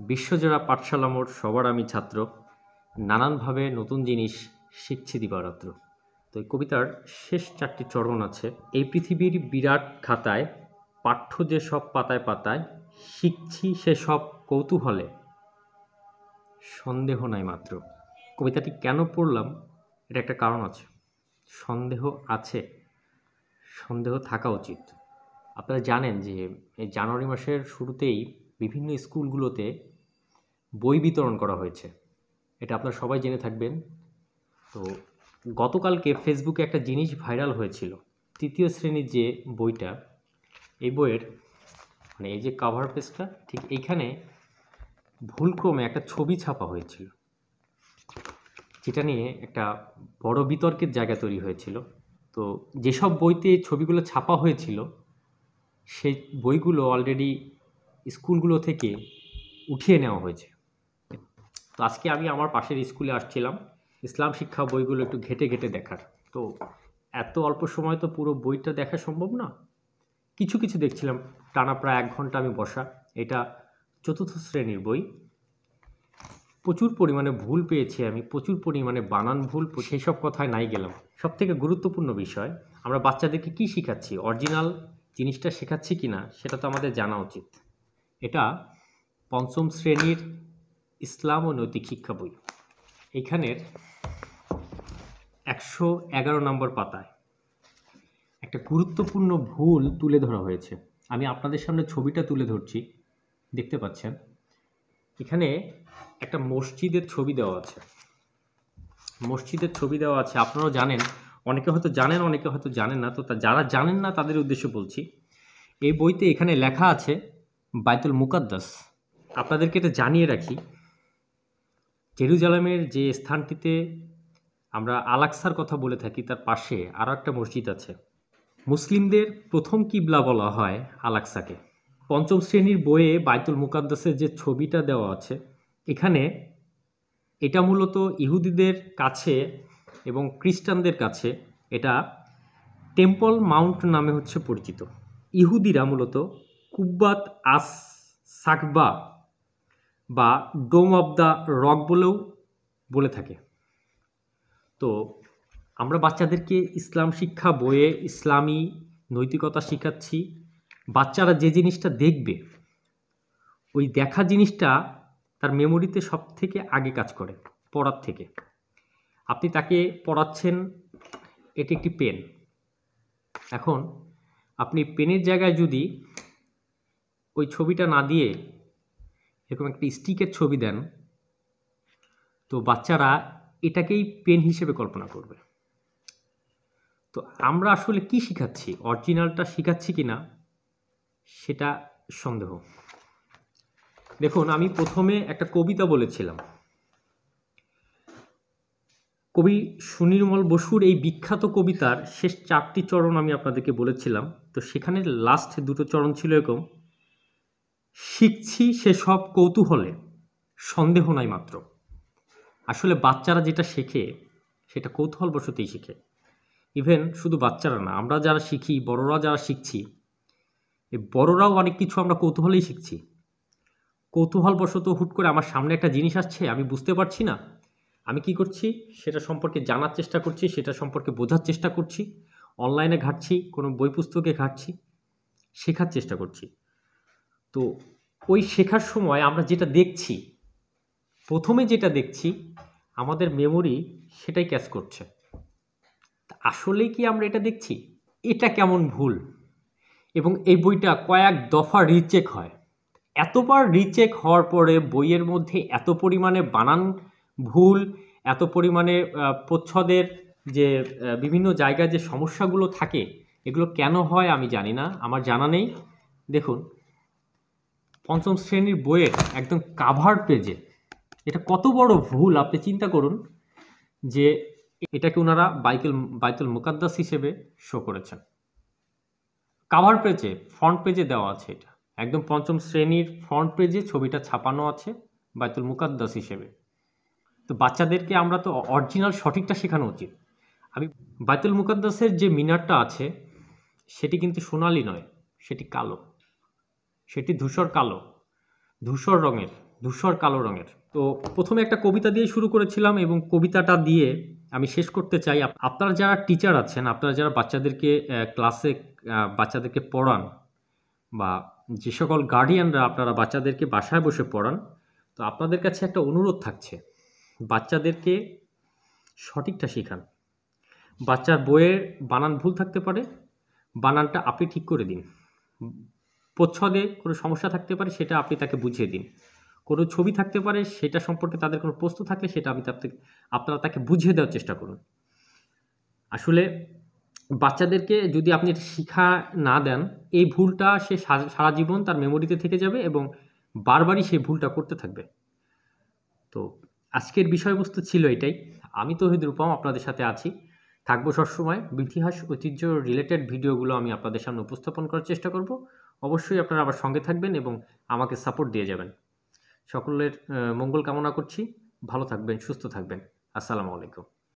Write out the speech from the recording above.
বিশ্বজোড়া পাঠশালা মোড় সবার আমি ছাত্র, নানানভাবে নতুন জিনিস শিখছি দিবারাত্র। তো এই কবিতার শেষ 4টি চরণ আছে। এই পৃথিবীর বিরাট খাতায় পাঠ্য যে সব পাতায় পাতায় শিখছি সে সব কৌতূহলে, সন্দেহ নাই মাত্র। কবিতাটি কেন পড়লাম, এটা একটা কারণ আছে। সন্দেহ আছে, সন্দেহ থাকা উচিত। আপনারা জানেন যে এই জানুয়ারি মাসের শুরুতেই বিভিন্ন স্কুলগুলোতে বই বিতরণ করা হয়েছে, এটা আপনারা সবাই জেনে থাকবেন। তো গতকালকে ফেসবুকে একটা জিনিস ভাইরাল হয়েছিল, 3য় শ্রেণীর যে বইটা, এই বইয়ের মানে এই যে কাভার পেজটা, ঠিক এইখানে ভুলক্রমে একটা ছবি ছাপা হয়েছিল, যেটা নিয়ে একটা বড় বিতর্কের জায়গা তৈরি হয়েছিল। তো যেসব বইতে ছবিগুলো ছাপা হয়েছিল সেই বইগুলো অলরেডি স্কুলগুলো থেকে উঠিয়ে নেওয়া হয়েছে। তো আজকে আমি আমার পাশের স্কুলে আসছিলাম ইসলাম শিক্ষা বইগুলো একটু ঘেটে ঘেটে দেখার। তো এত অল্প সময় তো পুরো বইটা দেখা সম্ভব না, কিছু কিছু দেখছিলাম। টানা প্রায় 1 ঘন্টা আমি বসা। এটা 4র্থ শ্রেণীর বই। প্রচুর পরিমাণে ভুল পেয়েছি আমি, প্রচুর পরিমাণে বানান ভুল, সেই সব কথায় নাই গেলাম। সবথেকে গুরুত্বপূর্ণ বিষয়, আমরা বাচ্চাদেরকে কি শেখাচ্ছি, অরিজিনাল জিনিসটা শেখাচ্ছি কি না সেটা তো আমাদের জানা উচিত। এটা 5ম শ্রেণীর ইসলাম ও নৈতিক শিক্ষা বই। এখানের 111 নম্বর পাতায় একটা গুরুত্বপূর্ণ ভুল তুলে ধরা হয়েছে। আমি আপনাদের সামনে ছবিটা তুলে ধরছি, দেখতে পাচ্ছেন। এখানে একটা মসজিদের ছবি দেওয়া আছে, মসজিদের ছবি দেওয়া আছে। আপনারাও জানেন, অনেকে হয়তো জানেন, অনেকে হয়তো জানেন না। তো যারা জানেন না তাদের উদ্দেশ্যে বলছি, এই বইতে এখানে লেখা আছে বাইতুল মুকাদ্দাস। আপনাদেরকে এটা জানিয়ে রাখি, জেরুজালেমের যে স্থানটিতে আমরা আল আকসার কথা বলে থাকি, তার পাশে আরও একটা মসজিদ আছে। মুসলিমদের প্রথম কিবলা বলা হয় আল আকসাকে। 5ম শ্রেণীর বইয়ে বাইতুল মুকাদ্দাসের যে ছবিটা দেওয়া আছে, এখানে এটা মূলত ইহুদিদের কাছে এবং খ্রিস্টানদের কাছে এটা টেম্পল মাউন্ট নামে হচ্ছে পরিচিত। ইহুদিরা মূলত কুব্বাত আস সাকবা বা ডোম অব দ্য রক বলেও বলে থাকে। তো আমরা বাচ্চাদেরকে ইসলাম শিক্ষা বইয়ে ইসলামী নৈতিকতা শেখাচ্ছি। বাচ্চারা যে জিনিসটা দেখবে, ওই দেখা জিনিসটা তার মেমোরিতে সব থেকে আগে কাজ করে পড়ার থেকে। আপনি তাকে পড়াচ্ছেন, এটি একটি পেন। এখন আপনি পেনের জায়গায় যদি ওই ছবিটা না দিয়ে এরকম একটা স্টিকের ছবি দেন, তো বাচ্চারা এটাকেই পেন হিসেবে কল্পনা করবে। তো আমরা আসলে কি শিখাচ্ছি, অরিজিনালটা শিখাচ্ছি কি না সেটা সন্দেহ। দেখুন, আমি প্রথমে একটা কবিতা বলেছিলাম, কবি সুনির্মল বসুর এই বিখ্যাত কবিতার শেষ 4টি চরণ আমি আপনাদেরকে বলেছিলাম। তো সেখানে লাস্ট 2টো চরণ ছিল এরকম, শিখছি সেসব কৌতূহলে, সন্দেহ নাই মাত্র। আসলে বাচ্চারা যেটা শেখে সেটা কৌতূহলবশতই শেখে। ইভেন শুধু বাচ্চারা না, আমরা যারা শিখি, বড়রা যারা শিখছি, এই বড়রাও অনেক কিছু আমরা কৌতূহলেই শিখছি। কৌতূহলবশত হুট করে আমার সামনে একটা জিনিস আসছে, আমি বুঝতে পারছি না, আমি কি করছি, সেটা সম্পর্কে জানার চেষ্টা করছি, সেটা সম্পর্কে বোঝার চেষ্টা করছি, অনলাইনে ঘাঁটছি, কোনো বই পুস্তকে ঘাঁটছি, শেখার চেষ্টা করছি। তো ওই শেখার সময় আমরা যেটা দেখছি, প্রথমে যেটা দেখছি আমাদের মেমোরি সেটাই ক্যাচ করছে। আসলে কি আমরা এটা দেখছি? এটা কেমন ভুল। এবং এই বইটা কয়েক দফা রিচেক হয়। এতবার রিচেক হওয়ার পরে বইয়ের মধ্যে এত পরিমাণে বানান ভুল, এত পরিমাণে প্রচ্ছদের যে বিভিন্ন জায়গায় যে সমস্যাগুলো থাকে, এগুলো কেন হয় আমি জানি না, আমার জানা নেই। দেখুন, 5ম শ্রেণীর বইয়ের একদম কাভার পেজে এটা কত বড় ভুল আপনি চিন্তা করুন, যে এটাকে ওনারা বাইতুল মুকাদ্দাস হিসেবে শো করেছেন। কাভার পেজে, ফ্রন্ট পেজে দেওয়া আছে, এটা একদম 5ম শ্রেণীর ফ্রন্ট পেজে ছবিটা ছাপানো আছে বাইতুল মুকাদ্দাস হিসেবে। তো বাচ্চাদেরকে আমরা তো অরিজিনাল সঠিকটা শেখানো উচিত। আমি বাইতুল মুকাদ্দাসের যে মিনারটা আছে সেটি কিন্তু সোনালি নয়, সেটি কালো, সেটি ধূসর কালো, ধূসর রঙের। ধূসর কালো রঙের। তো প্রথমে একটা কবিতা দিয়ে শুরু করেছিলাম এবং কবিতাটা দিয়ে আমি শেষ করতে চাই। আপনারা যারা টিচার আছেন, আপনারা যারা বাচ্চাদেরকে ক্লাসে বাচ্চাদেরকে পড়ান, বা যে সকল গার্ডিয়ানরা আপনারা বাচ্চাদেরকে বাসায় বসে পড়ান, তো আপনাদের কাছে একটা অনুরোধ থাকছে, বাচ্চাদেরকে সঠিকটা শেখান। বাচ্চার বইয়ের বানান ভুল থাকতে পারে, বানানটা আপনি ঠিক করে দিন। প্রচ্ছদে কোনো সমস্যা থাকতে পারে, সেটা আপনি তাকে বুঝিয়ে দিন। কোনো ছবি থাকতে পারে, সেটা সম্পর্কে তাদের কোনো প্রশ্ন থাকলে সেটা আপনারা তাকে বুঝিয়ে দেওয়ার চেষ্টা করুন। আসলে বাচ্চাদেরকে যদি আপনি এটা শিক্ষা না দেন, এই ভুলটা সে সারা জীবন তার মেমোরিতে থেকে যাবে এবং বারবারই সেই ভুলটা করতে থাকবে। তো আজকের বিষয়বস্তু ছিল এটাই। আমি তৌহিদ রূপম আপনাদের সাথে আছি, থাকবো সবসময়। ইতিহাস ঐতিহ্য রিলেটেড ভিডিওগুলো আমি আপনাদের সামনে উপস্থাপন করার চেষ্টা করব। অবশ্যই আপনারা আবার সঙ্গে থাকবেন এবং আমাকে সাপোর্ট দিয়ে যাবেন। সকলের মঙ্গল কামনা করছি। ভালো থাকবেন, সুস্থ থাকবেন। আসসালামু আলাইকুম।